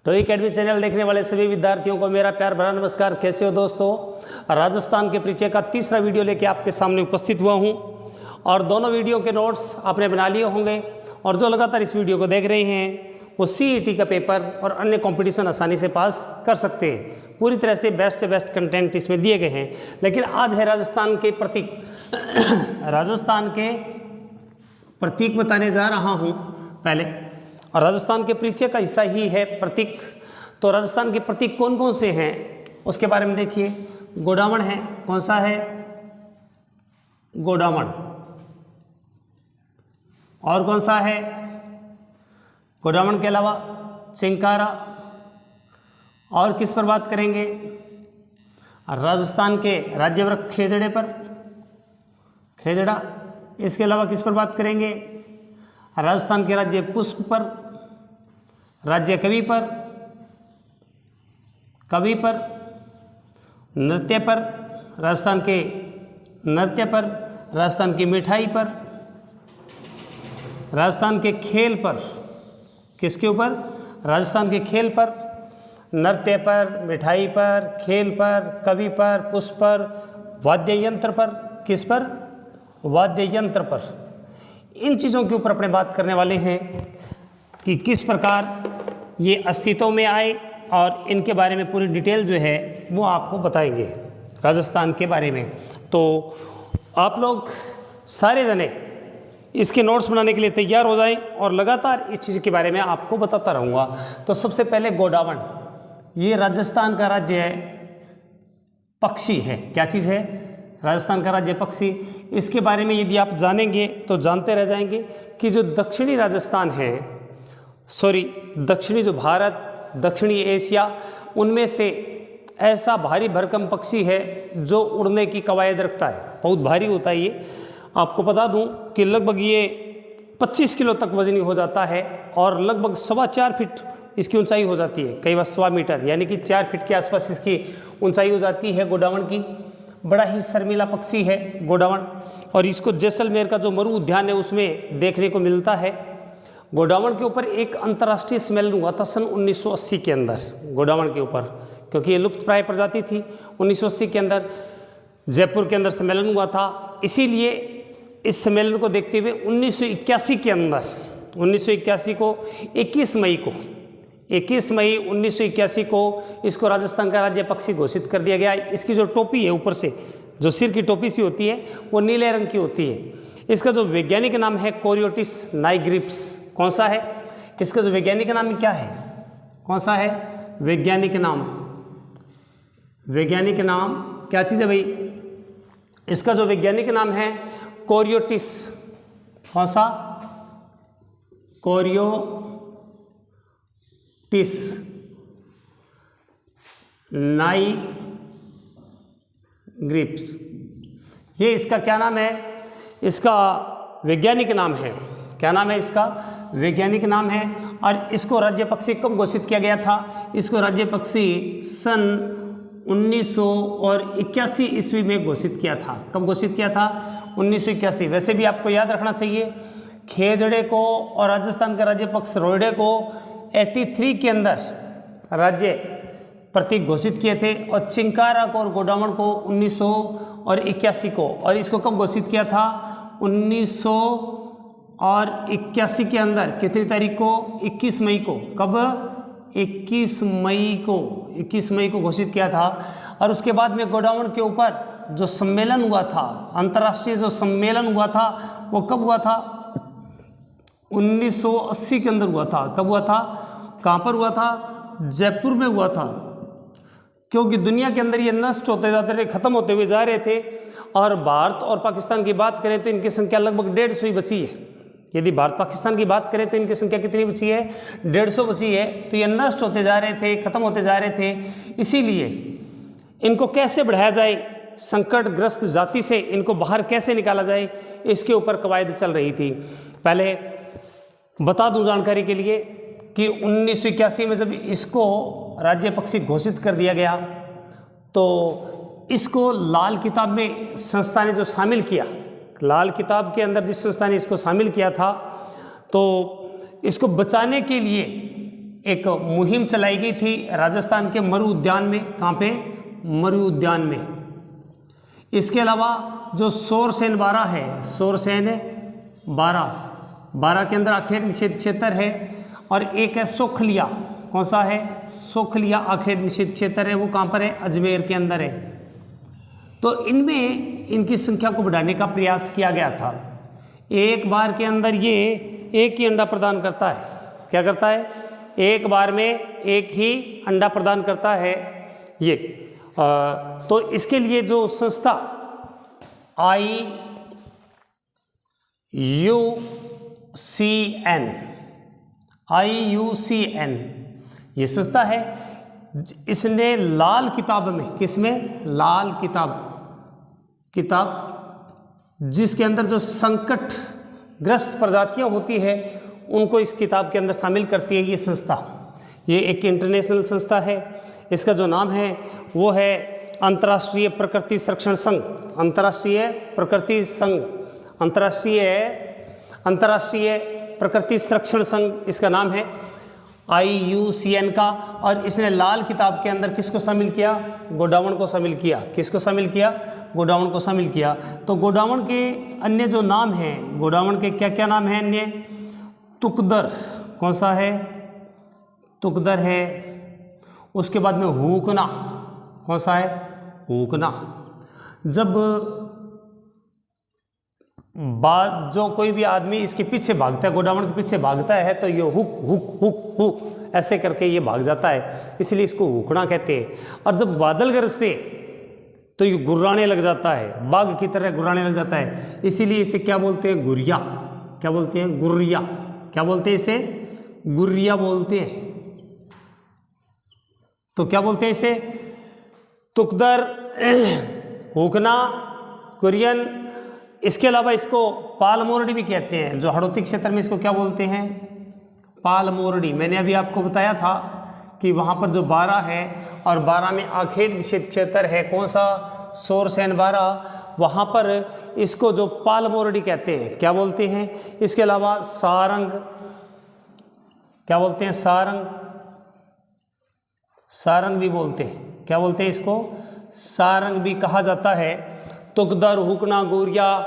तो academy channel देखने वाले सभी विद्यार्थियों को मेरा प्यार भरा नमस्कार। कैसे हो दोस्तों? राजस्थान के परिचय का तीसरा वीडियो लेके आपके सामने उपस्थित हुआ हूं और दोनों वीडियो के नोट्स आपने बना लिए होंगे और जो लगातार इस वीडियो को देख रहे हैं वो सीईटी का पेपर और अन्य कंपटीशन आसानी से पास कर सकते हैं। पूरी तरह से बेस्ट कंटेंट इसमें दिए गए हैं। लेकिन आज है राजस्थान के प्रतीक राजस्थान के प्रतीक बताने जा रहा हूँ पहले, और राजस्थान के परिचय का हिस्सा ही है प्रतीक। तो राजस्थान के प्रतीक कौन कौन से हैं उसके बारे में देखिए। गोडावण है, कौन सा है? गोडावण। और कौन सा है? गोडावण के अलावा चिंकारा। और किस पर बात करेंगे? राजस्थान के राज्य वृक्ष खेजड़े पर, खेजड़ा। इसके अलावा किस पर बात करेंगे? राजस्थान के राज्य पुष्प पर, राज्य कवि पर, कवि पर, नृत्य पर, राजस्थान के नृत्य पर, राजस्थान की मिठाई पर, राजस्थान के खेल पर। किसके ऊपर? राजस्थान के खेल पर, नृत्य पर, मिठाई पर, खेल पर, कवि पर, पुष्प पर, वाद्य यंत्र पर। किस पर? वाद्य यंत्र पर। इन चीज़ों के ऊपर अपने बात करने वाले हैं कि किस प्रकार ये अस्तित्व में आए और इनके बारे में पूरी डिटेल जो है वो आपको बताएंगे राजस्थान के बारे में। तो आप लोग सारे जने इसके नोट्स बनाने के लिए तैयार हो जाएं और लगातार इस चीज़ के बारे में आपको बताता रहूँगा। तो सबसे पहले गोडावण, ये राजस्थान का राज्य है, पक्षी है। क्या चीज़ है? राजस्थान का राज्य पक्षी। इसके बारे में यदि आप जानेंगे तो जानते रह जाएंगे कि जो दक्षिणी राजस्थान है, दक्षिणी जो भारत, दक्षिणी एशिया, उनमें से ऐसा भारी भरकम पक्षी है जो उड़ने की कवायद रखता है। बहुत भारी होता है ये। आपको बता दूं कि लगभग ये 25 किलो तक वजनी हो जाता है और लगभग 4.25 फीट इसकी ऊंचाई हो जाती है, कई बार 1.25 मीटर, यानी कि 4 फीट के आसपास इसकी ऊंचाई हो जाती है गोडावण की। बड़ा ही शर्मीला पक्षी है गोडावण और इसको जैसलमेर का जो मरु उद्यान है उसमें देखने को मिलता है। गोडावण के ऊपर एक अंतर्राष्ट्रीय सम्मेलन हुआ था सन 1980 के अंदर, गोडावण के ऊपर, क्योंकि ये लुप्त प्राय प्रजाति थी। 1980 के अंदर जयपुर के अंदर सम्मेलन हुआ था। इसीलिए इस सम्मेलन को देखते हुए 1981 के अंदर, 1981 को 21 मई 1981 को इसको राजस्थान का राज्य पक्षी घोषित कर दिया गया। इसकी जो टोपी है ऊपर से, जो सिर की टोपी सी होती है, वो नीले रंग की होती है। इसका जो वैज्ञानिक नाम है कोरियोटिस नाइग्रिप्स। कौन सा है? इसका जो वैज्ञानिक नाम क्या है? कौन सा है वैज्ञानिक नाम? वैज्ञानिक नाम क्या चीज़ है भाई? इसका जो वैज्ञानिक नाम है कोरियोटिस। कौन सा? कोरियोटिस नाइग्रिप्स। ये इसका क्या नाम है? इसका वैज्ञानिक नाम है। क्या नाम है इसका? वैज्ञानिक नाम है। और इसको राज्य पक्षी कब घोषित किया गया था? इसको राज्य पक्षी सन 1981 ईस्वी में घोषित किया था। कब घोषित किया था? 1981। वैसे भी आपको याद रखना चाहिए, खेजड़े को और राजस्थान का राज्य पक्ष रोहिड़े को 83 के अंदर राज्य प्रतीक घोषित किए थे और चिंकारा को और गोडावण को 1981 को। और इसको कब घोषित किया था? 1981 के अंदर। कितनी तारीख को? 21 मई को। कब? 21 मई को घोषित किया था। और उसके बाद में गोडावण के ऊपर जो सम्मेलन हुआ था, अंतर्राष्ट्रीय जो सम्मेलन हुआ था, वो कब हुआ था? 1980 के अंदर हुआ था। कब हुआ था? कहाँ पर हुआ था? जयपुर में हुआ था। क्योंकि दुनिया के अंदर ये नष्ट होते जाते थे, खत्म होते हुए जा रहे थे। और भारत और पाकिस्तान की बात करें तो इनकी संख्या लगभग 150 ही बची है। यदि भारत पाकिस्तान की बात करें तो इनकी संख्या कितनी बची है? 150 बची है। तो ये नष्ट होते जा रहे थे, खत्म होते जा रहे थे। इसीलिए इनको कैसे बढ़ाया जाए, संकटग्रस्त जाति से इनको बाहर कैसे निकाला जाए, इसके ऊपर कवायद चल रही थी। पहले बता दूं जानकारी के लिए कि 1981 में जब इसको राज्य पक्षी घोषित कर दिया गया तो इसको लाल किताब में संस्था ने जो शामिल किया, लाल किताब के अंदर जिस संस्था ने इसको शामिल किया था, तो इसको बचाने के लिए एक मुहिम चलाई गई थी राजस्थान के मरु उद्यान में। कहाँ पे? मरु उद्यान में। इसके अलावा जो सोरसेन बारा है, सोरसेन बारा के अंदर आखेट निषेध क्षेत्र है, और एक है सोखलिया। कौन सा है? सोखलिया आखेट निषेध क्षेत्र है। वो कहाँ पर है? अजमेर के अंदर है। तो इनमें इनकी संख्या को बढ़ाने का प्रयास किया गया था। एक बार के अंदर ये एक ही अंडा प्रदान करता है। क्या करता है? एक बार में एक ही अंडा प्रदान करता है ये। तो इसके लिए जो संस्था IUCN ये संस्था है, इसने लाल किताब में, किसमें? लाल किताब जिसके अंदर जो संकटग्रस्त प्रजातियां होती है उनको इस किताब के अंदर शामिल करती है ये संस्था। ये एक इंटरनेशनल संस्था है। इसका जो नाम है वो है अंतर्राष्ट्रीय प्रकृति संरक्षण संघ। अंतर्राष्ट्रीय प्रकृति संरक्षण संघ इसका नाम है, IUCN का। और इसने लाल किताब के अंदर किसको शामिल किया? गोडावण को शामिल किया। किसको शामिल किया? गोडावण को शामिल किया। तो गोडावण के अन्य जो नाम हैं, गोडावण के क्या क्या नाम हैं अन्य? तुकदर। कौन सा है? तुकदर है। उसके बाद में हुकना। कौन सा है? हुकना। जब जो कोई भी आदमी इसके पीछे भागता है, गोडावण के पीछे भागता है, तो ये हुक हुक हुक हुक ऐसे करके ये भाग जाता है, इसलिए इसको हुकना कहते हैं। और जब बादल गरजते तो ये गुर्राने लग जाता है, बाघ की तरह गुर्राने लग जाता है, इसीलिए इसे क्या बोलते हैं? गुर्रिया। क्या बोलते हैं? गुर्रिया। क्या बोलते हैं इसे? गुर्रिया बोलते हैं। तो क्या बोलते हैं इसे? तुकदर, हुकना, कुरियन। इसके अलावा इसको पालमोरडी भी कहते हैं। जो हाड़ौती क्षेत्र में इसको क्या बोलते हैं? पालमोरडी। मैंने अभी आपको बताया था कि वहाँ पर जो बारा है, और बारा में आखेट निषेध क्षेत्र है, कौन सा? सोरसेन बारा। वहाँ पर इसको जो पालमोरडी कहते हैं। क्या बोलते हैं? इसके अलावा सारंग। क्या बोलते हैं? सारंग। सारंग भी बोलते हैं। क्या बोलते हैं इसको? सारंग भी कहा जाता है। तुकदर, हुकना, गोरिया,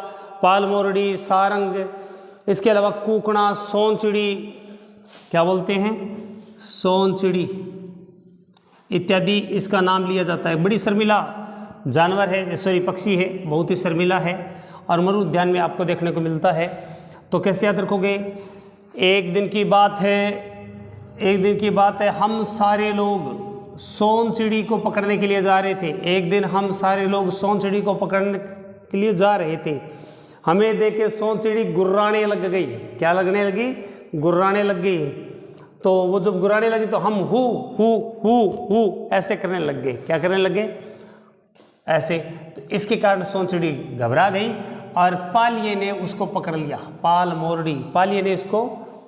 पालमोरडी, सारंग। इसके अलावा कुकड़ा, सोनचिड़ी। क्या बोलते हैं? सोनचिड़ी इत्यादि इसका नाम लिया जाता है। बड़ी शर्मिला जानवर है, सॉरी पक्षी है, बहुत ही शर्मिला है, और मरु उद्यान में आपको देखने को मिलता है। तो कैसे याद रखोगे? एक दिन की बात है, हम सारे लोग सोनचिड़ी को पकड़ने के लिए जा रहे थे। एक दिन हम सारे लोग सोनचिड़ी को पकड़ने के लिए जा रहे थे। हमें देख के सोनचिड़ी गुर्राने लग गई। क्या लगने लगी? गुर्राने लग गई। तो वो जब गुर्राने लगी तो हम हु हु हु हु ऐसे करने लग गए। क्या करने लगे? ऐसे। तो इसके कारण सोनचिड़ी घबरा गई और पालिये ने उसको पकड़ लिया। पालमोरडी, पालिये ने इसको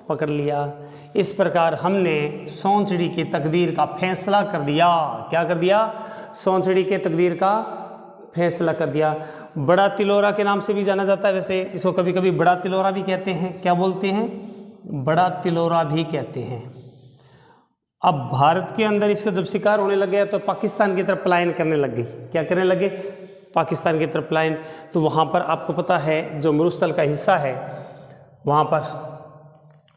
पकड़ लिया। इस प्रकार हमने सोनचिड़ी की तकदीर का फैसला कर दिया। क्या कर दिया? सोनचिड़ी के तकदीर का फैसला कर दिया। बड़ा तिलोरा के नाम से भी जाना जाता है। वैसे इसको कभी कभी बड़ा तिलोरा भी कहते हैं। क्या बोलते हैं? बड़ा तिलोरा भी कहते हैं। अब भारत के अंदर इसका जब शिकार होने लग गया तो पाकिस्तान की तरफ पलायन करने लग गई। क्या करने लगे? पाकिस्तान की तरफ पलायन। तो वहाँ पर आपको पता है जो मरुस्थल का हिस्सा है, वहाँ पर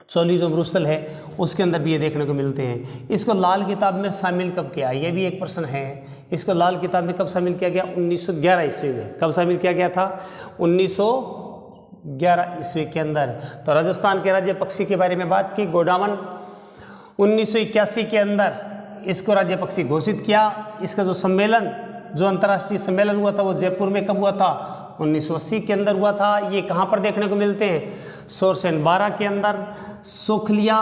चौली जो मरुस्थल है उसके अंदर भी ये देखने को मिलते हैं। इसको लाल किताब में शामिल कब किया? ये भी एक प्रश्न है। इसको लाल किताब में कब शामिल किया गया? 1911 ईस्वी में। कब शामिल किया गया था? 1911 ईस्वी के अंदर। तो राजस्थान के राज्य पक्षी के बारे में बात की। गोडावण 1981 के अंदर इसको राज्य पक्षी घोषित किया। इसका जो सम्मेलन, जो अंतर्राष्ट्रीय सम्मेलन हुआ था वो जयपुर में कब हुआ था? 1980 के अंदर हुआ था। ये कहाँ पर देखने को मिलते हैं? सोरसेन बारा के अंदर, सोखलिया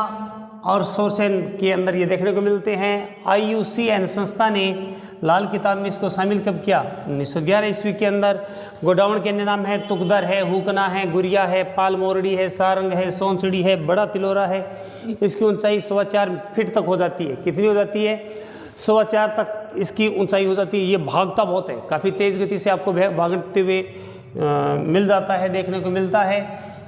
और सोरसेन के अंदर ये देखने को मिलते हैं। IUCN संस्था ने लाल किताब में इसको शामिल कब किया? 1911 ईस्वी के अंदर। गोडावण के अन्य नाम है तुकदर है, हुकना है, गुरिया है, पालमोरडी है, सारंग है, सोनचिड़ी है, बड़ा तिलोरा है। इसकी ऊंचाई 4.25 फीट तक हो जाती है। कितनी हो जाती है? 4.25 तक इसकी ऊंचाई हो जाती है। ये भागता बहुत है, काफ़ी तेज़ गति से आपको भागते हुए मिल जाता है, देखने को मिलता है।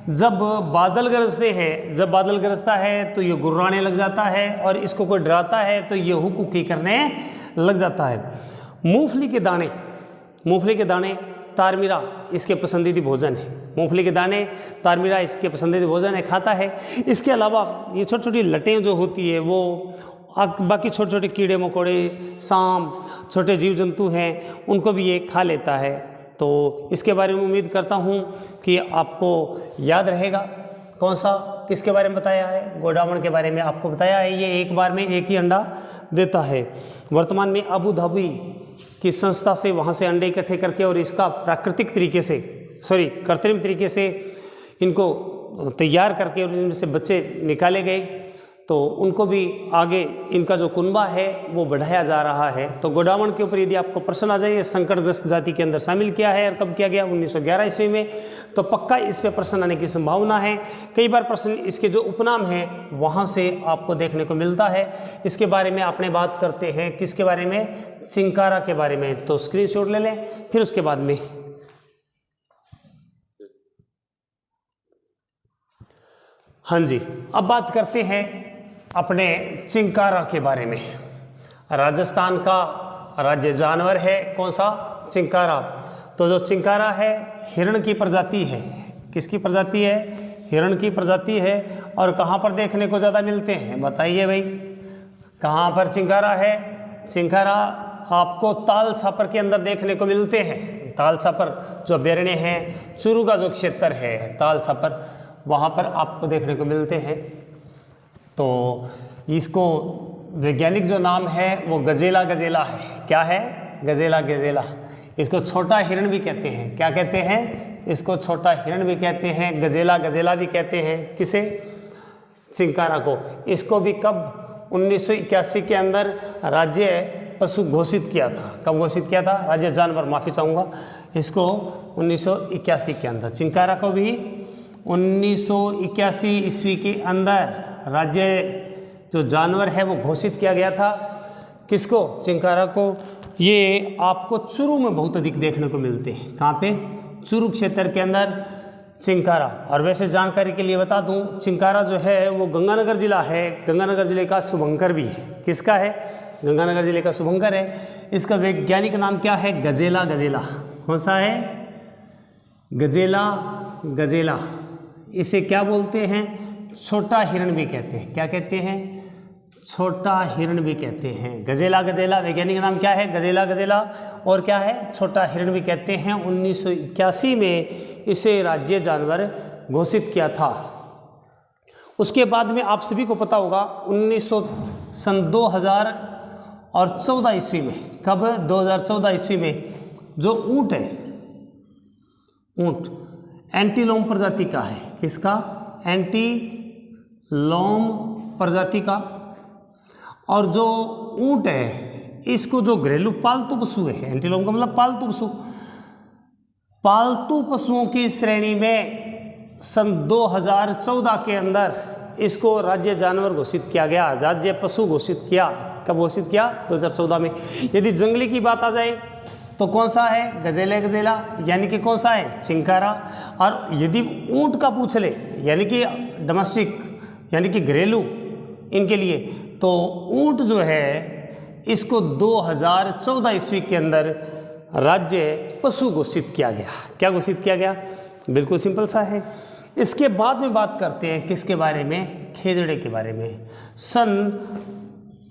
जब बादल गरजते हैं, जब बादल गरजता है तो ये गुर्राने लग जाता है, और इसको कोई डराता है तो ये हुक्की करने लग जाता है। मूंगफली के दाने, मूंगफली के दाने तारमीरा इसके पसंदीदा भोजन है। मूंगफली के दाने तारमीरा इसके पसंदीदा भोजन है, खाता है। इसके अलावा ये छोटी छोटी लटें जो होती है वो बाकी छोटे छोटे कीड़े मकोड़े, सांप, छोटे जीव जंतु हैं, उनको भी ये खा लेता है। तो इसके बारे में उम्मीद करता हूँ कि आपको याद रहेगा। कौन सा, किसके बारे में बताया है? गोडावण के बारे में आपको बताया है। ये एक बार में एक ही अंडा देता है। वर्तमान में अबू धाबी की संस्था से वहाँ से अंडे इकट्ठे करके और इसका प्राकृतिक तरीके से, कृत्रिम तरीके से इनको तैयार करके और इनमें से बच्चे निकाले गए, तो उनको भी आगे इनका जो कुनबा है वो बढ़ाया जा रहा है। तो गोडावण के ऊपर यदि आपको प्रश्न आ जाए, संकटग्रस्त जाति के अंदर शामिल किया है और कब किया गया? 1911 ईस्वी में। तो पक्का इस पे प्रश्न आने की संभावना है। कई बार प्रश्न इसके जो उपनाम हैं वहाँ से आपको देखने को मिलता है। इसके बारे में आपने बात करते हैं, किसके बारे में? चिंकारा के बारे में। तो स्क्रीनशॉट ले लें, फिर उसके बाद में हाँ जी, अब बात करते हैं अपने चिंकारा के बारे में। राजस्थान का राज्य जानवर है कौन सा? चिंकारा। तो जो चिंकारा है हिरण की प्रजाति है। किसकी प्रजाति है? हिरण की प्रजाति है। और कहाँ पर देखने को ज़्यादा मिलते हैं? बताइए भाई, कहाँ पर चिंकारा है? चिंकारा आपको ताल छापर के अंदर देखने को मिलते हैं। ताल छापर जो बेरणे हैं, चुरू का जो क्षेत्र है ताल छापर, वहाँ पर आपको देखने को मिलते हैं। तो इसको वैज्ञानिक जो नाम है वो गजेला गजेला है। क्या है? गजेला गजेला। इसको छोटा हिरण भी कहते हैं। क्या कहते हैं? इसको छोटा हिरण भी कहते हैं, गजेला गजेला भी कहते हैं। किसे? चिंकारा को। इसको भी कब? 1981 के अंदर राज्य पशु घोषित किया था। कब घोषित किया था? राज्य जानवर, माफ़ी चाहूँगा, इसको 1981 के अंदर। चिंकारा को भी 1981 ईस्वी के अंदर राज्य जो जानवर है वो घोषित किया गया था। किसको? चिंकारा को। ये आपको चुरू में बहुत अधिक देखने को मिलते हैं। कहाँ पे? चुरू क्षेत्र के अंदर चिंकारा। और वैसे जानकारी के लिए बता दूं, चिंकारा जो है वो गंगानगर जिला है। गंगानगर जिले का शुभंकर भी है। किसका है? गंगानगर जिले का शुभंकर है। इसका वैज्ञानिक नाम क्या है? गजेला गजेला। कौन सा है? गजेला गजेला। इसे क्या बोलते हैं? छोटा हिरण भी कहते हैं। क्या कहते हैं? छोटा हिरण भी कहते हैं। गजेला गजेला वैज्ञानिक नाम क्या है? गजेला गजेला। और क्या है? छोटा हिरण भी कहते हैं। 1981 में इसे राज्य जानवर घोषित किया था। उसके बाद में आप सभी को पता होगा 2014 ईस्वी में, कब? 2014 ईस्वी में जो ऊँट है, ऊँट एंटीलोम प्रजाति का है। किसका? एंटीलोम प्रजाति का। और जो ऊँट है इसको जो घरेलू पालतू पशु है, एंटीलोम का मतलब पालतू पशु, पालतू पशुओं की श्रेणी में सन 2014 के अंदर इसको राज्य जानवर घोषित किया गया, राज्य पशु घोषित किया। कब घोषित किया? 2014 में। यदि जंगली की बात आ जाए तो कौन सा है? गजेला गजेला, यानी कि कौन सा है? चिंकारा। और यदि ऊँट का पूछ ले, यानी कि डोमेस्टिक, यानी कि घरेलू इनके लिए, तो ऊँट जो है इसको 2014 ईस्वी के अंदर राज्य पशु घोषित किया गया। क्या घोषित किया गया? बिल्कुल सिंपल सा है। इसके बाद में बात करते हैं किसके बारे में? खेजड़े के बारे में। सन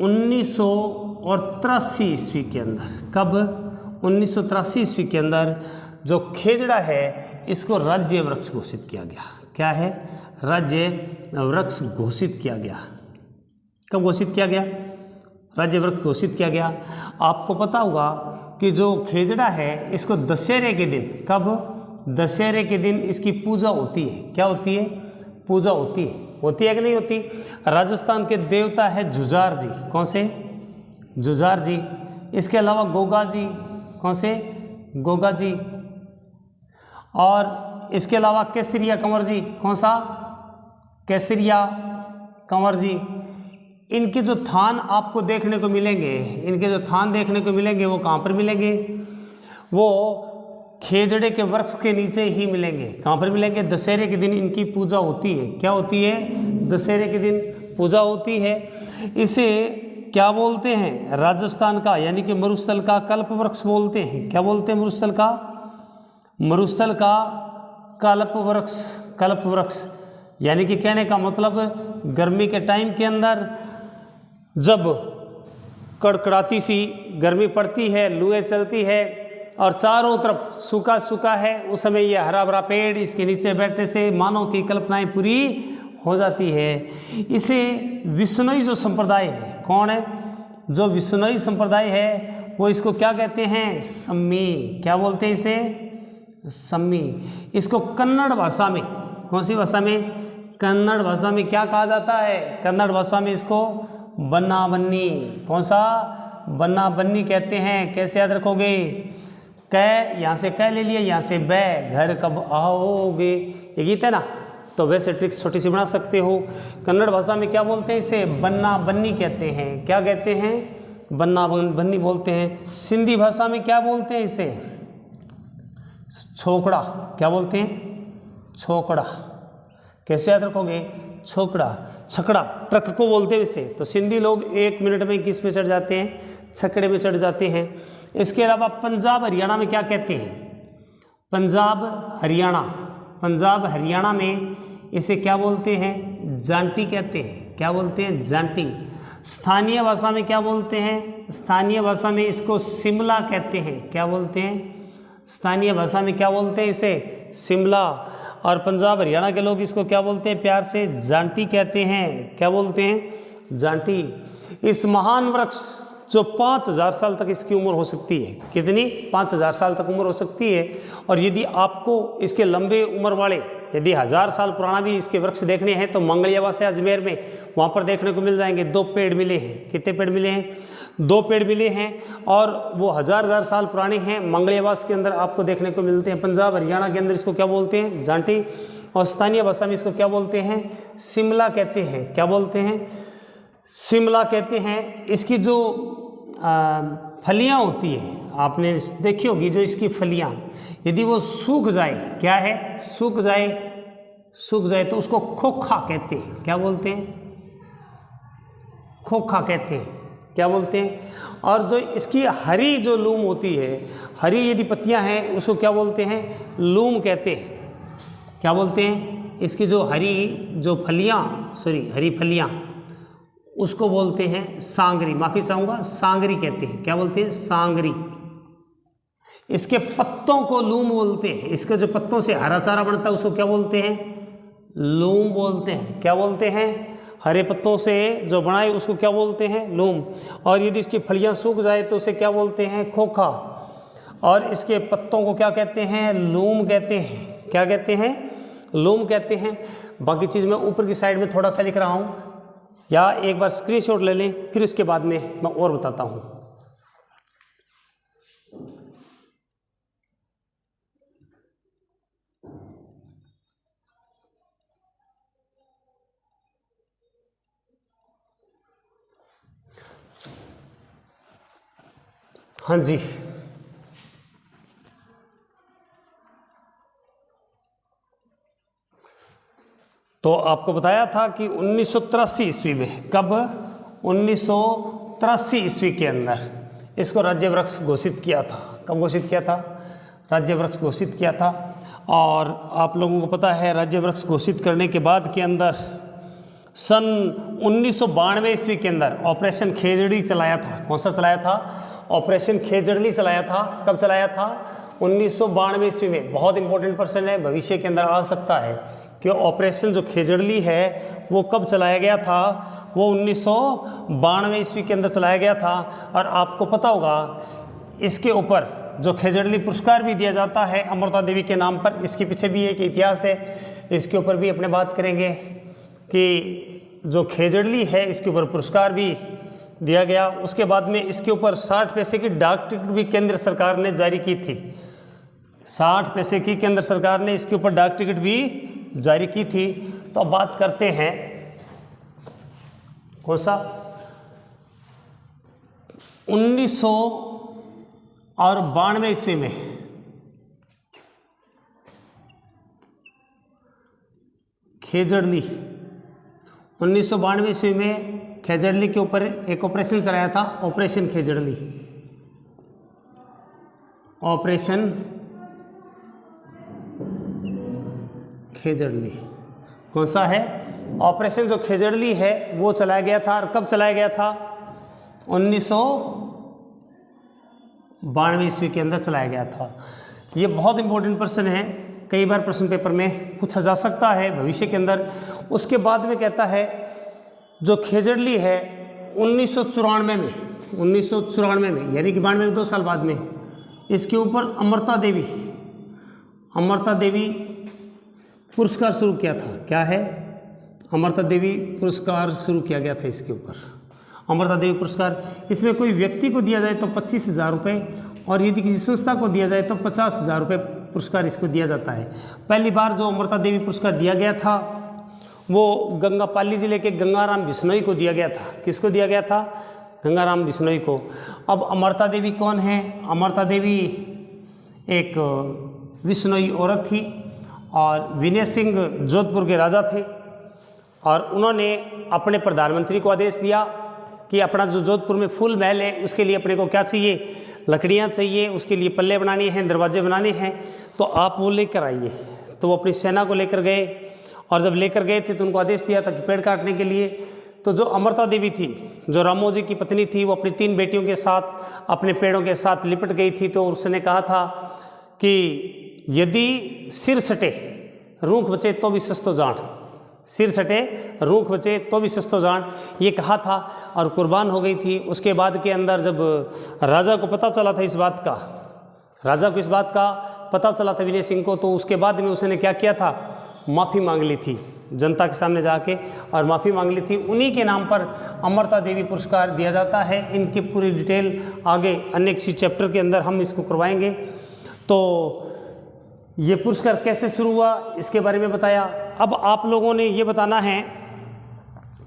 1983 ईस्वी के अंदर, कब? 1983 ईस्वी के अंदर जो खेजड़ा है इसको राज्य वृक्ष घोषित किया गया। क्या है? राज्य वृक्ष घोषित किया गया। कब घोषित किया गया? राज्य वृक्ष घोषित किया गया। आपको पता होगा कि जो खेजड़ा है इसको दशहरे के दिन, कब? दशहरे के दिन इसकी पूजा होती है। क्या होती है? पूजा होती है। होती है कि नहीं होती? राजस्थान के देवता है जुझार जी। कौन से? जुझार जी। इसके अलावा गोगा जी। कौन से? गोगा जी। और इसके अलावा केसरिया कंवर जी। कौन सा? केसरिया कंवर जी। इनके जो थान आपको देखने को मिलेंगे, इनके जो थान देखने को मिलेंगे वो कहाँ पर मिलेंगे? वो खेजड़े के वृक्ष के नीचे ही मिलेंगे। कहाँ पर मिलेंगे? दशहरे के दिन इनकी पूजा होती है। क्या होती है? दशहरे के दिन पूजा होती है। इसे क्या बोलते हैं? राजस्थान का यानी कि मरुस्थल का कल्प वृक्ष बोलते हैं। क्या बोलते हैं? मरुस्थल का, मरुस्थल का कल्प वृक्ष। कल्प वृक्ष यानी कि कहने का मतलब गर्मी के टाइम के अंदर जब कड़कड़ाती सी गर्मी पड़ती है, लूएं चलती है और चारों तरफ सूखा सूखा है, उस समय ये हरा भरा पेड़, इसके नीचे बैठने से मानव की कल्पनाएं पूरी हो जाती है। इसे विश्नोई जो संप्रदाय है, कौन है? जो विश्नोई संप्रदाय है वो इसको क्या कहते हैं? सम्मी। क्या बोलते हैं इसे? सम्मी। इसको कन्नड़ भाषा में, कौन सी भाषा में? कन्नड़ भाषा में क्या कहा जाता है? कन्नड़ भाषा में इसको बन्ना बन्नी। कौन सा? बन्ना बन्नी कहते हैं। कैसे याद रखोगे? कै, यहाँ से कै ले लिया, यहाँ से बै, घर कब आओगे, ये गीत है ना, तो वैसे ट्रिक्स छोटी सी बना सकते हो। कन्नड़ भाषा में क्या बोलते हैं इसे? बन्ना बन्नी कहते हैं। क्या कहते हैं? बन्ना बन्नी बोलते हैं। सिंधी भाषा में क्या बोलते हैं इसे? छोकड़ा। क्या बोलते हैं? छोकड़ा। कैसे याद रखोगे? छोकड़ा। छकड़ा ट्रक को बोलते हैं वैसे, तो सिंधी लोग 1 मिनट में किस में चढ़ जाते हैं? छकड़े में चढ़ जाते हैं। इसके अलावा पंजाब हरियाणा में क्या कहते हैं? पंजाब हरियाणा, पंजाब हरियाणा में इसे क्या बोलते हैं? जांटी कहते हैं। क्या बोलते हैं? जांटी। स्थानीय भाषा में क्या बोलते हैं? स्थानीय भाषा में इसको शिमला कहते हैं। क्या बोलते हैं? स्थानीय भाषा में क्या बोलते हैं इसे? शिमला। और पंजाब हरियाणा के लोग इसको क्या बोलते हैं? प्यार से जांटी कहते हैं। क्या बोलते हैं? जांटी। इस महान वृक्ष जो 5000 साल तक इसकी उम्र हो सकती है। कितनी? 5000 साल तक उम्र हो सकती है। और यदि आपको इसके लंबे उम्र वाले, यदि 1000 साल पुराना भी इसके वृक्ष देखने हैं तो मंगलियावा से अजमेर में वहाँ पर देखने को मिल जाएंगे। 2 पेड़ मिले हैं। कितने पेड़ मिले हैं? 2 पेड़ मिले हैं और वो हजार साल पुराने हैं। मंगलियावास के अंदर आपको देखने को मिलते हैं। पंजाब हरियाणा के अंदर इसको क्या बोलते हैं? जांटी। और स्थानीय भाषा में इसको क्या बोलते हैं? शिमला कहते हैं। क्या बोलते हैं? शिमला कहते हैं। इसकी जो फलियां होती है, आपने देखी होगी, जो इसकी फलियां यदि वो सूख जाए, क्या है? सूख जाए, सूख जाए तो उसको खोखा कहते हैं। क्या बोलते हैं? खोखा कहते हैं। क्या बोलते हैं? और जो इसकी हरी जो लूम होती है, हरी यदि पत्तियां हैं, उसको क्या बोलते हैं? लूम कहते हैं। क्या बोलते हैं? इसकी जो हरी जो फलियां, हरी फलियां, उसको बोलते हैं सांगरी। माफी चाहूँगा, सांगरी कहते हैं। क्या बोलते हैं? सांगरी। इसके पत्तों को लूम बोलते हैं। इसके जो पत्तों से हरा चारा बनता है उसको क्या बोलते हैं? लूम बोलते हैं। क्या बोलते हैं? हरे पत्तों से जो बनाए उसको क्या बोलते हैं? लूम। और यदि इसकी फलियां सूख जाए तो उसे क्या बोलते हैं? खोखा। और इसके पत्तों को क्या कहते हैं? लूम कहते हैं। क्या कहते हैं? लूम कहते हैं। बाकी चीज़ मैं ऊपर की साइड में थोड़ा सा लिख रहा हूँ, या एक बार स्क्रीनशॉट ले लें, फिर उसके बाद में मैं और बताता हूँ। हाँ जी, तो आपको बताया था कि 1983 ईस्वी में, कब? 1983 ईस्वी के अंदर इसको राज्य वृक्ष घोषित किया था। कब घोषित किया था? राज्य वृक्ष घोषित किया था। और आप लोगों को पता है राज्य वृक्ष घोषित करने के बाद के अंदर सन 1992 ईस्वी के अंदर ऑपरेशन खेजड़ी चलाया था। कौन सा चलाया था? ऑपरेशन खेजड़ी चलाया था। कब चलाया था? 1992 ईस्वी में। बहुत इंपॉर्टेंट पर्सन है, भविष्य के अंदर आ सकता है कि ऑपरेशन जो खेजड़ी है वो कब चलाया गया था? वो 1992 ईस्वी के अंदर चलाया गया था। और आपको पता होगा इसके ऊपर जो खेजड़ी पुरस्कार भी दिया जाता है अमृता देवी के नाम पर। इसके पीछे भी एक इतिहास है, इसके ऊपर भी अपने बात करेंगे कि जो खेजड़ी है इसके ऊपर पुरस्कार भी दिया गया। उसके बाद में इसके ऊपर 60 पैसे की डाक टिकट भी केंद्र सरकार ने जारी की थी। 60 पैसे की केंद्र सरकार ने इसके ऊपर डाक टिकट भी जारी की थी। तो अब बात करते हैं कौन सा? 1992 ईस्वी में खेजड़ली 1992 ईस्वी में खेजड़ली के ऊपर एक ऑपरेशन चलाया था, ऑपरेशन खेजड़ली, ऑपरेशन खेजड़ली। कौन सा है ऑपरेशन? जो खेजड़ली है वो चलाया गया था। और कब चलाया गया था? 1992 ईस्वी के अंदर चलाया गया था। ये बहुत इंपॉर्टेंट प्रश्न है, कई बार प्रश्न पेपर में पूछा जा सकता है भविष्य के अंदर। उसके बाद में कहता है जो खेजड़ली है 1994 में यानी कि 92 के 2 साल बाद में इसके ऊपर अमृता देवी पुरस्कार शुरू किया था। क्या है? अमृता देवी पुरस्कार शुरू किया गया था इसके ऊपर, अमृता देवी पुरस्कार। इसमें कोई व्यक्ति को दिया जाए तो 25,000 रुपये, और यदि किसी संस्था को दिया जाए तो 50,000 रुपये पुरस्कार इसको दिया जाता है। पहली बार जो अमृता देवी पुरस्कार दिया गया था वो गंगापाली जिले के गंगाराम बिश्नोई को दिया गया था। किसको दिया गया था? गंगाराम बिश्नोई को। अब अमृता देवी कौन है? अमृता देवी एक बिश्नोई औरत थी और विनय सिंह जोधपुर के राजा थे, और उन्होंने अपने प्रधानमंत्री को आदेश दिया कि अपना जो जोधपुर में फूल महल है उसके लिए अपने को क्या चाहिए? लकड़ियाँ चाहिए, उसके लिए पल्ले बनाने हैं, दरवाजे बनाने हैं, तो आप वो लेकर आइए। तो वो अपनी सेना को लेकर गए, और जब लेकर गए थे तो उनको आदेश दिया था कि पेड़ काटने के लिए। तो जो अमृता देवी थी, जो रामोजी की पत्नी थी, वो अपनी 3 बेटियों के साथ अपने पेड़ों के साथ लिपट गई थी। तो उसने कहा था कि यदि सिर सटे रूख बचे तो भी सस्तो जान, सिर सटे रूख बचे तो भी सस्तो जान, ये कहा था और कुर्बान हो गई थी। उसके बाद के अंदर जब राजा को पता चला था इस बात का, राजा को इस बात का पता चला था विनय सिंह को, तो उसके बाद में उसने क्या किया था? माफ़ी मांग ली थी जनता के सामने जाके, और माफ़ी मांग ली थी। उन्हीं के नाम पर अमृता देवी पुरस्कार दिया जाता है। इनकी पूरी डिटेल आगे अन्य किसी चैप्टर के अंदर हम इसको करवाएंगे। तो ये पुरस्कार कैसे शुरू हुआ इसके बारे में बताया। अब आप लोगों ने ये बताना है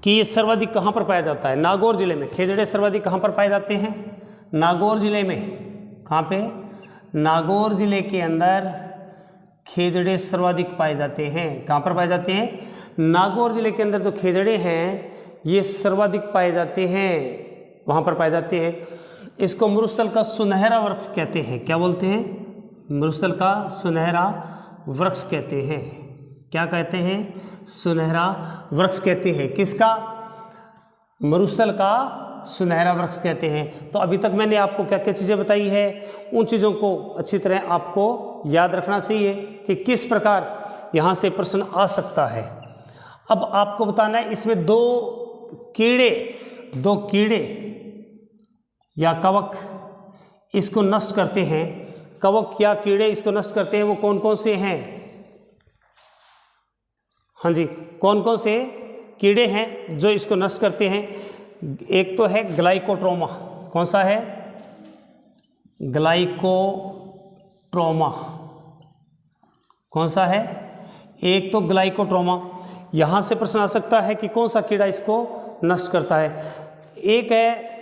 कि ये सर्वाधिक कहाँ पर पाया जाता है? नागौर जिले में। खेजड़े सर्वाधिक कहाँ पर पाए जाते हैं? नागौर जिले में। कहाँ पे? नागौर जिले के अंदर खेजड़े सर्वाधिक पाए जाते हैं। कहाँ पर पाए जाते हैं? नागौर जिले के अंदर जो खेजड़े हैं ये सर्वाधिक पाए जाते हैं, वहाँ पर पाए जाते हैं। इसको मरुस्थल का सुनहरा वृक्ष कहते हैं। क्या बोलते हैं? मरुस्थल का सुनहरा वृक्ष कहते हैं। क्या कहते हैं? सुनहरा वृक्ष कहते हैं। किसका? मरुस्थल का सुनहरा वृक्ष कहते हैं। तो अभी तक मैंने आपको क्या क्या चीज़ें बताई है, उन चीज़ों को अच्छी तरह आपको याद रखना चाहिए कि किस प्रकार यहाँ से प्रश्न आ सकता है। अब आपको बताना है इसमें दो कीड़े या कवक इसको नष्ट करते हैं। कवक या कीड़े इसको नष्ट करते हैं, वो कौन कौन से हैं? हाँ जी, कौन कौन से कीड़े हैं जो इसको नष्ट करते हैं? एक तो है ग्लाइकोट्रोमा। कौन सा है? ग्लाइकोट्रोमा। कौन सा है? एक तो ग्लाइकोट्रोमा। यहाँ से प्रश्न आ सकता है कि कौन सा कीड़ा इसको नष्ट करता है। एक है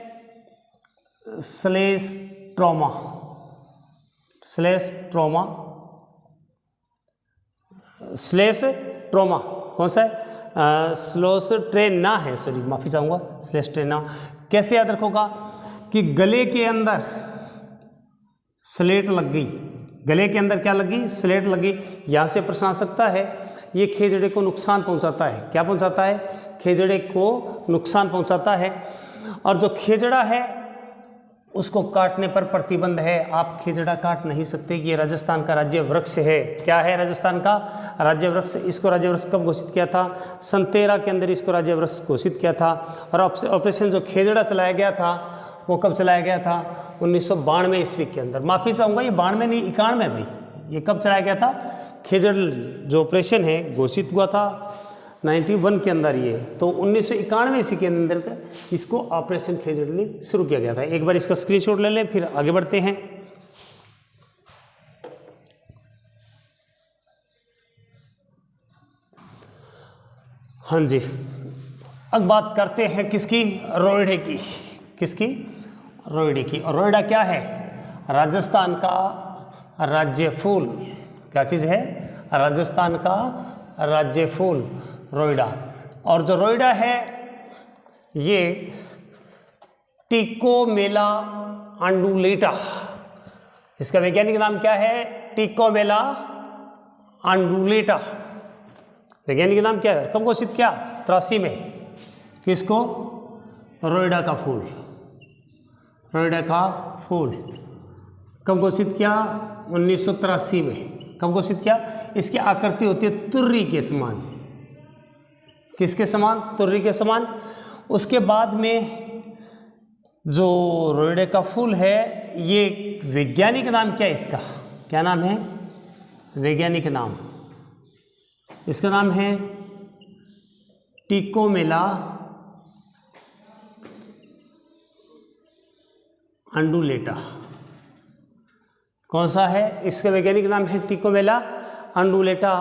स्लेस्ट्रोमा। स्लेस्ट्रोमा कौन सा है? स्लेस्ट्रेना है, सॉरी माफ़ी चाहूँगा, स्लेस्ट्रेना। कैसे याद रखोगा कि गले के अंदर स्लेट लग गई, गले के अंदर क्या लग गई? स्लेट लग गई। यहाँ से प्रश्न आ सकता है ये खेजड़े को नुकसान पहुँचाता है। क्या पहुँचाता है? खेजड़े को नुकसान पहुँचाता है। और जो खेजड़ा है उसको काटने पर प्रतिबंध है, आप खेजड़ा काट नहीं सकते। ये राजस्थान का राज्य वृक्ष है। क्या है? राजस्थान का राज्य वृक्ष। इसको राज्य वृक्ष कब घोषित किया था? सन 13 के अंदर इसको राज्य वृक्ष घोषित किया था। और ऑपरेशन जो खेजड़ा चलाया गया था वो कब चलाया गया था? 1992 ईस्वी के अंदर। माफ़ी चाहूँगा, ये 92 नहीं, 91 भाई। ये कब चलाया गया था? खेजड़ जो ऑपरेशन है घोषित हुआ था 91 के अंदर ये, तो 1991 ईस्वी के अंदर इसको ऑपरेशन खेजड़ली शुरू किया गया था। एक बार इसका स्क्रीनशॉट ले लें, फिर आगे बढ़ते हैं। हाँ जी, अब बात करते हैं किसकी? रोइडे की। किसकी? रोइडे की। और रोइडा क्या है? राजस्थान का राज्य फूल। क्या चीज़ है? राजस्थान का राज्य फूल। रोइडा। और जो रोइडा है ये टिकोमेला अंडुलेटा, इसका वैज्ञानिक नाम क्या है? टिकोमेला अंडुलेटा। वैज्ञानिक नाम क्या है? कब घोषित किया? 83 में। किसको? रोइडा का फूल। रोइडा का फूल कब घोषित किया? 1983 में। कब घोषित किया? इसकी आकृति होती है तुर्री के समान। किसके समान? तुर्री के समान। उसके बाद में जो रोइडे का फूल है, ये वैज्ञानिक नाम क्या है इसका? क्या नाम है वैज्ञानिक नाम? इसका नाम है टिकोमेला अंडुलेटा। कौन सा है? इसका वैज्ञानिक नाम है टिकोमेला अंडुलेटा।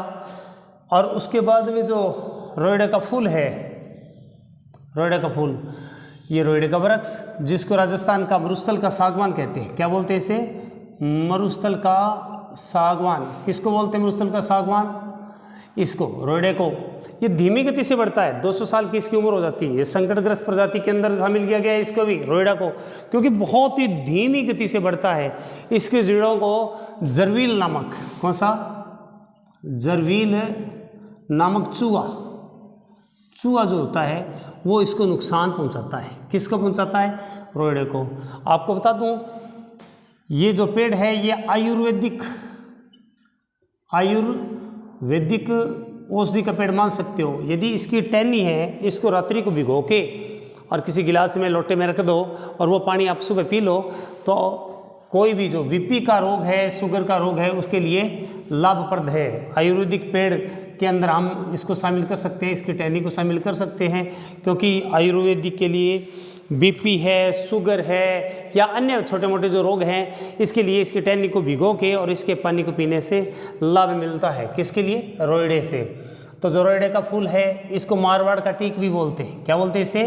और उसके बाद में जो रोइडे का फूल है, रोइडे का फूल, ये रोइडे का वृक्ष जिसको राजस्थान का मरुस्थल का सागवान कहते हैं। क्या बोलते हैं इसे? मरुस्थल का सागवान। किसको बोलते हैं मरुस्थल का सागवान? इसको, रोइडे को। ये धीमी गति से बढ़ता है, 200 साल की इसकी उम्र हो जाती है। ये संकटग्रस्त प्रजाति के अंदर शामिल किया गया है इसको भी, रोइडा को, क्योंकि बहुत ही धीमी गति से बढ़ता है। इसके जड़ों को जरवील नामक, कौन सा? जरवील नामक चूहा जो होता है वो इसको नुकसान पहुंचाता है। किसको पहुंचाता है? रोइडे को। आपको बता दूं, ये जो पेड़ है ये आयुर्वेदिक औषधि का पेड़ मान सकते हो। यदि इसकी टहनी है, इसको रात्रि को भिगो के और किसी गिलास में, लोटे में रख दो और वो पानी आप सुबह पी लो, तो कोई भी जो बीपी का रोग है, शुगर का रोग है, उसके लिए लाभप्रद है। आयुर्वेदिक पेड़ के अंदर हम इसको शामिल कर सकते हैं, इसकी टहनी को शामिल कर सकते हैं, क्योंकि आयुर्वेदिक के लिए बीपी है, शुगर है या अन्य छोटे मोटे जो रोग हैं, इसके लिए इसकी टहनी को भिगो के और इसके पानी को पीने से लाभ मिलता है। किसके लिए? रोइडे से। तो जो रोइडे का फूल है, इसको मारवाड़ का टीक भी बोलते हैं। क्या बोलते हैं इसे?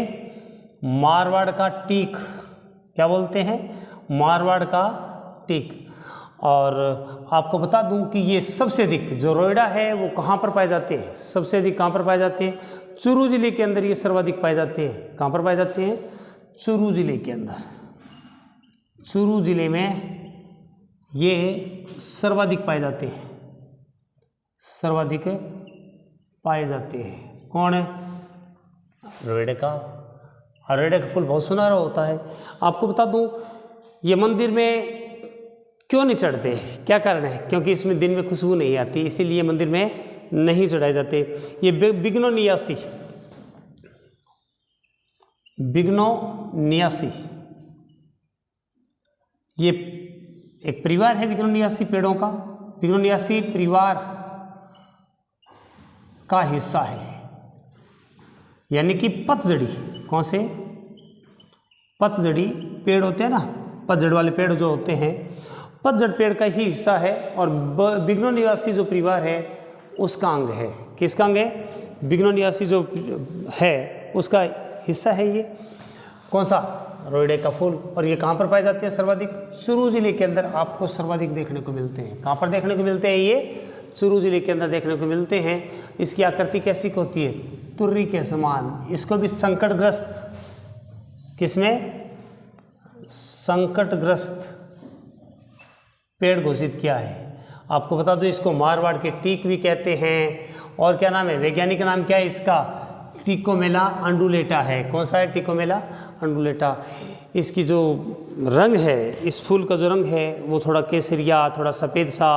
मारवाड़ का टीक। क्या बोलते हैं? मारवाड़ का टीक। और आपको बता दूं कि ये सबसे अधिक जो रोइडा है वो कहाँ पर पाए जाते हैं? सबसे अधिक कहाँ पर पाए जाते हैं? चूरू जिले के अंदर ये सर्वाधिक पाए जाते हैं। कहाँ पर पाए जाते हैं? चूरू जिले के अंदर। चूरू जिले में ये सर्वाधिक पाए जाते हैं, सर्वाधिक पाए जाते हैं। कौन है? रोइडे का। और रोइडे का फूल बहुत सुनहरा होता है। आपको बता दूं, ये मंदिर में क्यों नहीं चढ़ते? क्या कारण है? क्योंकि इसमें दिन में खुशबू नहीं आती, इसीलिए मंदिर में नहीं चढ़ाए जाते। ये बिग्नोनियासी ये एक परिवार है बिग्नोनियासी पेड़ों का। बिग्नोनियासी परिवार का हिस्सा है, यानी कि पतझड़ी। कौन से? पतझड़ी पेड़ होते हैं ना, पतझड़ वाले पेड़ जो होते हैं, पतझड़ पेड़ का ही हिस्सा है। और बिग्नोनियासी जो परिवार है उसका अंग है। किसका अंग है? बिग्नोनियासी जो है उसका हिस्सा है ये। कौन सा? रोइडे का फूल। और ये कहाँ पर पाए जाते हैं सर्वाधिक? चूरू जिले के अंदर आपको सर्वाधिक देखने को मिलते हैं। कहाँ पर देखने को मिलते हैं? ये चूरू जिले के अंदर देखने को मिलते हैं। इसकी आकृति कैसी होती है? तुर्री के समान। इसको भी संकटग्रस्त, किसमें? संकटग्रस्त पेड़ घोषित किया है। आपको बता दो, इसको मारवाड़ के टीक भी कहते हैं। और क्या नाम है? वैज्ञानिक नाम क्या है इसका? टिकोमेला अंडुलेटा है। कौन सा है? टिकोमेला अंडुलेटा। इसकी जो रंग है, इस फूल का जो रंग है वो थोड़ा केसरिया, थोड़ा सफ़ेद सा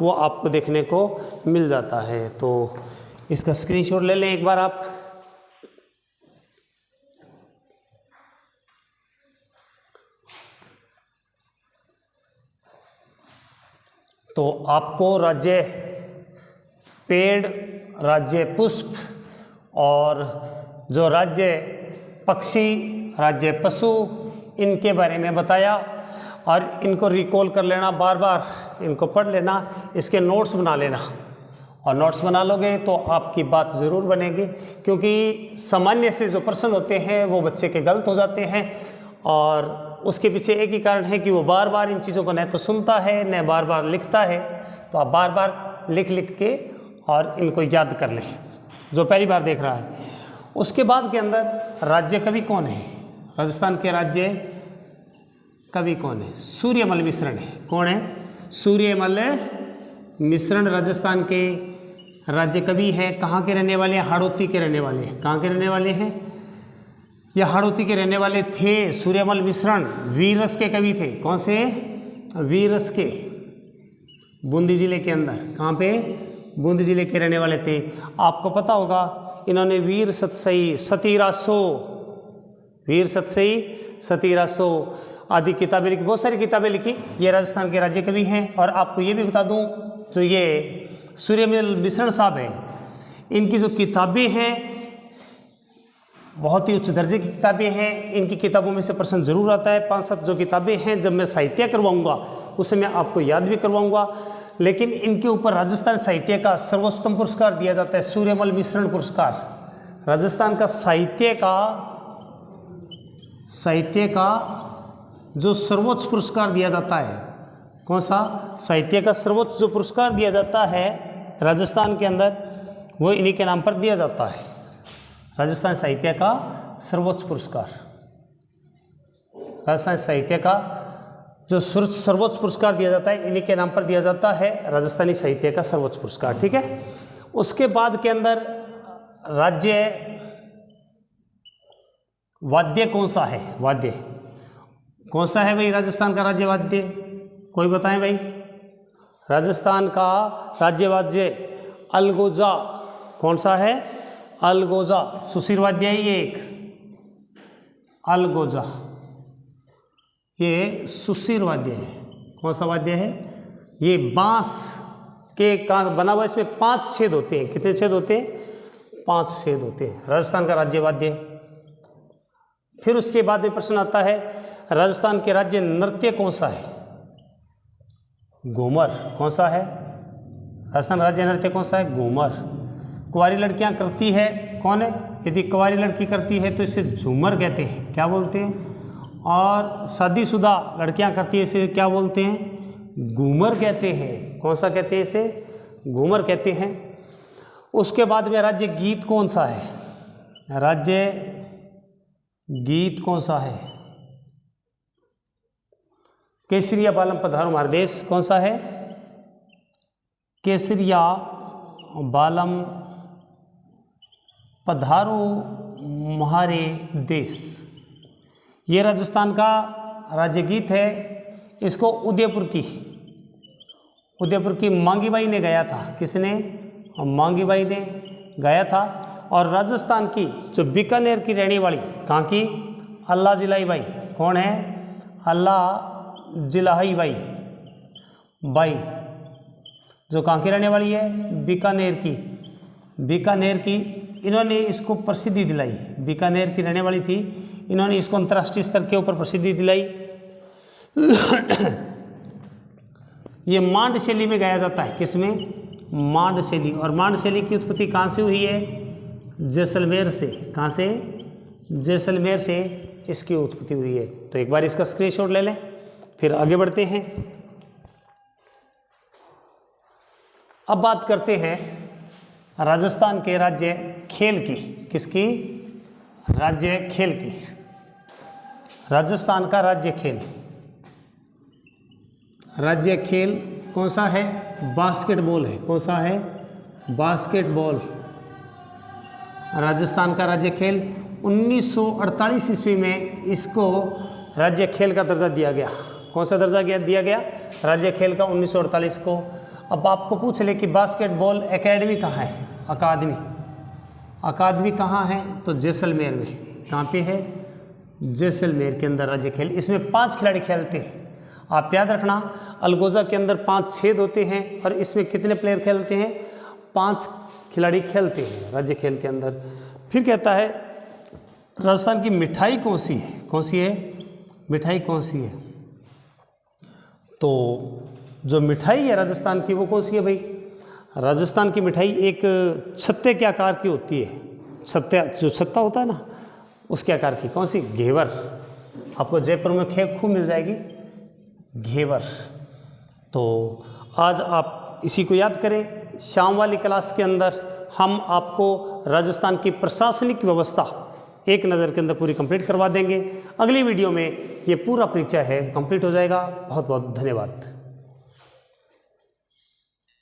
वो आपको देखने को मिल जाता है। तो इसका स्क्रीनशॉट ले लें एक बार आप। तो आपको राज्य पेड़, राज्य पुष्प और जो राज्य पक्षी, राज्य पशु, इनके बारे में बताया। और इनको रिकॉल कर लेना, बार बार इनको पढ़ लेना, इसके नोट्स बना लेना। और नोट्स बना लोगे तो आपकी बात ज़रूर बनेगी, क्योंकि सामान्य से जो प्रश्न होते हैं वो बच्चे के गलत हो जाते हैं। और उसके पीछे एक ही कारण है कि वो बार बार इन चीज़ों को न तो सुनता है न बार बार लिखता है। तो आप बार बार लिख लिख के और इनको याद कर लें। जो पहली बार देख रहा है। उसके बाद के अंदर राज्य कवि कौन है? राजस्थान के राज्य कवि कौन है? सूर्यमल मिश्रण है। कौन है? सूर्यमल मिश्रण राजस्थान के राज्य कवि है। कहाँ के रहने वाले हैं? हाड़ौती के रहने वाले हैं। कहाँ के रहने वाले हैं? यह हाड़ौती के रहने वाले थे। सूर्यमल मिश्रण वीर रस के कवि थे। कौन से? वीर रस के, बूंदी जिले के अंदर। कहाँ पे? बूंदी जिले के रहने वाले थे। आपको पता होगा इन्होंने वीर सतसई, सतीरासो, वीर सतसई, सतीरासो आदि किताबें लिखी, बहुत सारी किताबें लिखी। ये राजस्थान के राज्य कवि हैं। और आपको ये भी बता दूं, जो ये सूर्यमल मिश्रण साहब हैं, इनकी जो किताबें हैं बहुत ही उच्च दर्जे की किताबें हैं। इनकी किताबों में से प्रश्न जरूर आता है। 5-7 जो किताबें हैं, जब मैं साहित्य करवाऊंगा उसे मैं आपको याद भी करवाऊंगा। लेकिन इनके ऊपर राजस्थान साहित्य का सर्वोत्तम पुरस्कार दिया जाता है, सूर्यमल मिश्रण पुरस्कार। राजस्थान का साहित्य का जो सर्वोच्च पुरस्कार दिया जाता है, कौन सा? साहित्य का सर्वोच्च जो पुरस्कार दिया जाता है राजस्थान के अंदर, वो इन्हीं के नाम पर दिया जाता है। राजस्थान साहित्य का सर्वोच्च पुरस्कार, राजस्थान साहित्य का जो सर्वोच्च पुरस्कार दिया जाता है, इन्हीं के नाम पर दिया जाता है, राजस्थानी साहित्य का सर्वोच्च पुरस्कार। ठीक है। उसके बाद के अंदर राज्य वाद्य कौन सा है? वाद्य कौन सा है भाई? राजस्थान का राज्य वाद्य कोई बताएं भाई? राजस्थान का राज्य वाद्य अलगोजा। कौन सा है? अलगोजा। सुशीर वाद्य है ये एक, अलगोजा, ये सुशीर वाद्य है। कौन सा वाद्य है? ये बांस के का बना हुआ, इसमें 5 छेद होते हैं। कितने छेद होते हैं? 5 छेद होते हैं। राजस्थान का राज्य वाद्य। फिर उसके बाद में प्रश्न आता है, राजस्थान के राज्य नृत्य कौन सा है? घूमर। कौन सा है? राजस्थान राज्य नृत्य कौन सा है? घूमर। कुंवारी लड़कियां करती है, कौन है? यदि कुंवारी लड़की करती है तो इसे झूमर कहते हैं। क्या बोलते हैं? और शादीशुदा लड़कियां करती है, इसे क्या बोलते हैं? घूमर कहते हैं। कौन सा कहते हैं? इसे घूमर कहते हैं। उसके बाद में राज्य गीत कौन सा है? राज्य गीत कौन सा है? केसरिया बालम पधारो हमारे देश। कौन सा है? केसरिया बालम पधारो म्हारे देश। ये राजस्थान का राज्य गीत है। इसको उदयपुर की मांगी बाई ने गाया था। किसने? मांगी बाई ने गाया था। और राजस्थान की जो बीकानेर की रहने वाली, कहाँ की? अल्लाह जिलाई बाई। कौन है? अल्लाह जिलाई बाई, जो कहाँ की रहने वाली है? बीकानेर की। इन्होंने इसको प्रसिद्धि दिलाई। बीकानेर की रहने वाली थी, इन्होंने इसको अंतर्राष्ट्रीय स्तर के ऊपर प्रसिद्धि दिलाई। ये मांड शैली में गाया जाता है। किसमें? मांड शैली। और मांड शैली की उत्पत्ति कहाँ से हुई है? जैसलमेर से। कहाँ से? जैसलमेर से इसकी उत्पत्ति हुई है। तो एक बार इसका स्क्रीनशॉट ले लें, फिर आगे बढ़ते हैं। अब बात करते हैं राजस्थान के राज्य खेल की। किसकी? राज्य खेल की। राजस्थान का राज्य खेल कौन सा है? बास्केटबॉल है। कौन सा है? बास्केटबॉल। राजस्थान का राज्य खेल 1948 ईस्वी में इसको राज्य खेल का दर्जा दिया गया। कौन सा दर्जा दिया गया? राज्य खेल का 1948 को। अब आपको पूछ ले कि बास्केटबॉल एकेडमी कहाँ है? अकादमी कहाँ है? तो जैसलमेर में। कहाँ पे है? जैसलमेर के अंदर राज्य खेल। इसमें 5 खिलाड़ी खेलते हैं। आप याद रखना, अलगोजा के अंदर 5 छेद होते हैं और इसमें कितने प्लेयर खेलते हैं? 5 खिलाड़ी खेलते हैं राज्य खेल के अंदर। फिर कहता है राजस्थान की मिठाई कौन सी है? कौन सी है? मिठाई कौन सी है? तो जो मिठाई है राजस्थान की वो कौन सी है भाई? राजस्थान की मिठाई एक छत्ते के आकार की होती है। जो छत्ता होता है ना, उसके आकार की। कौन सी? घेवर। आपको जयपुर में खूब मिल जाएगी घेवर। तो आज आप इसी को याद करें। शाम वाली क्लास के अंदर हम आपको राजस्थान की प्रशासनिक व्यवस्था एक नज़र के अंदर पूरी कंप्लीट करवा देंगे। अगली वीडियो में ये पूरा परिचय है कंप्लीट हो जाएगा। बहुत बहुत धन्यवाद।